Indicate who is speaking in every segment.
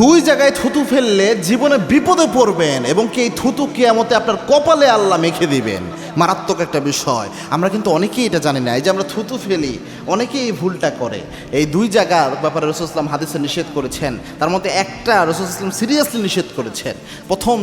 Speaker 1: দুই জায়গায় থুতু ফেললে জীবনে বিপদে পড়বেন এবং কি এই থুতু কিয়ামতে আপনার কপালে আল্লাহ মেখে দিবেন। মারাত্মক একটা বিষয়। আমরা কিন্তু অনেকেই এটা জানি না। এই যে আমরা থুতু ফেলি, অনেকেই এই ভুলটা করে। এই দুই জায়গার ব্যাপারে রাসূল সাল্লাল্লাহু আলাইহি হাদিসে নিষেধ করেছেন, তার মধ্যে একটা রাসূল সাল্লাল্লাহু আলাইহি ওয়াসাল্লাম সিরিয়াসলি নিষেধ করেছেন। প্রথম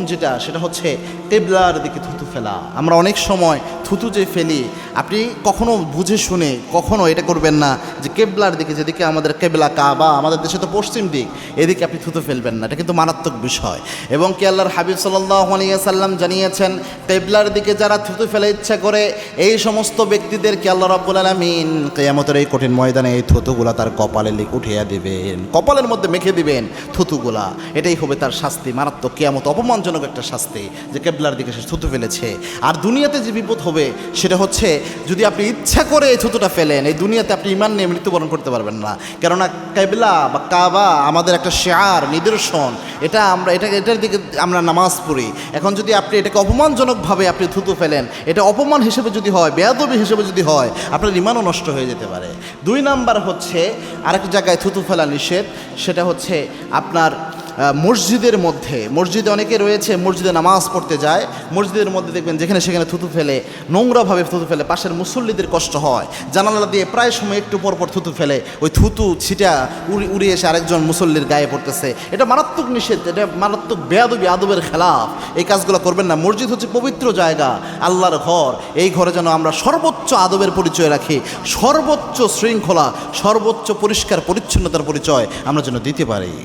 Speaker 1: সেটা হচ্ছে কিবলার দিকে থুতু ফেলা। আমরা অনেক সময় থুতু যে ফেলি, আপনি কখনো বুঝে শুনে কখনো এটা করবেন না যে কিবলার দিকে, যেদিকে আমাদের কিবলা কাবা, আমাদের দেশে তো পশ্চিম দিক, এদিকে আপনি থুতু ফেলবেন না। এটা কিন্তু মারাত্মক বিষয়। এবং কি আল্লাহর হাবিব সাল্লাল্লাহু আলাইহি ওয়াসাল্লাম জানিয়েছেন, কিবলার দিকে যারা থুতু ফেলে ইচ্ছা করে, এই সমস্ত ব্যক্তিদেরকে আল্লাহ রাব্বুল আলামিন কিয়ামতের এই কঠিন ময়দানে এই থুতুগুলা তার কপালে উঠিয়ে দিবেন, কপালের মধ্যে মেখে দিবেন থুতুগুলা। এটাই হবে তার শাস্তি, মারাত্মক কিয়ামত অপমানজনক একটা শাস্তি, যে কিবলার দিকে সে থুতু ফেলেছে। আর দুনিয়াতে যে বিপদ হবে সেটা হচ্ছে, যদি আপনি ইচ্ছা করে এই থুতুটা ফেলেন, এই দুনিয়াতে আপনি ঈমান নিয়ে মৃত্যুবরণ করতে পারবেন না। কেননা কিবলা বা কাবা আমাদের একটা শিআর, নিদর্শন। এটার দিকে আমরা নামাজ পড়ি। এখন যদি আপনি এটাকে অপমানজনকভাবে আপনি থুতু ফেলেন, এটা অপমান হিসেবে যদি হয়, বেয়াদবি হিসেবে যদি হয়, আপনার ঈমানও নষ্ট হয়ে যেতে পারে। দুই নাম্বার হচ্ছে, আরেক জায়গায় থুতু ফেলা নিষেধ, সেটা হচ্ছে আপনার মসজিদে অনেকে রয়েছে, মসজিদে নামাজ পড়তে যায়, মসজিদের মধ্যে দেখবেন যেখানে সেখানে থুতু ফেলে, নোংরাভাবে থুতু ফেলে, পাশের মুসল্লিদের কষ্ট হয়। জানালা দিয়ে প্রায় সময় একটু পর থুতু ফেলে, ওই থুতু ছিটা উড়ে এসে আরেকজন মুসল্লির গায়ে পড়তেছে। এটা মারাত্মক নিষেধ, এটা মারাত্মক বেয়াদবি, আদবের খেলাফ। এই কাজগুলো করবেন না। মসজিদ হচ্ছে পবিত্র জায়গা, আল্লাহর ঘর। এই ঘরে যেন আমরা সর্বোচ্চ আদবের পরিচয় রাখি, সর্বোচ্চ শৃঙ্খলা, সর্বোচ্চ পরিষ্কার পরিচ্ছন্নতার পরিচয় আমরা যেন দিতে পারি।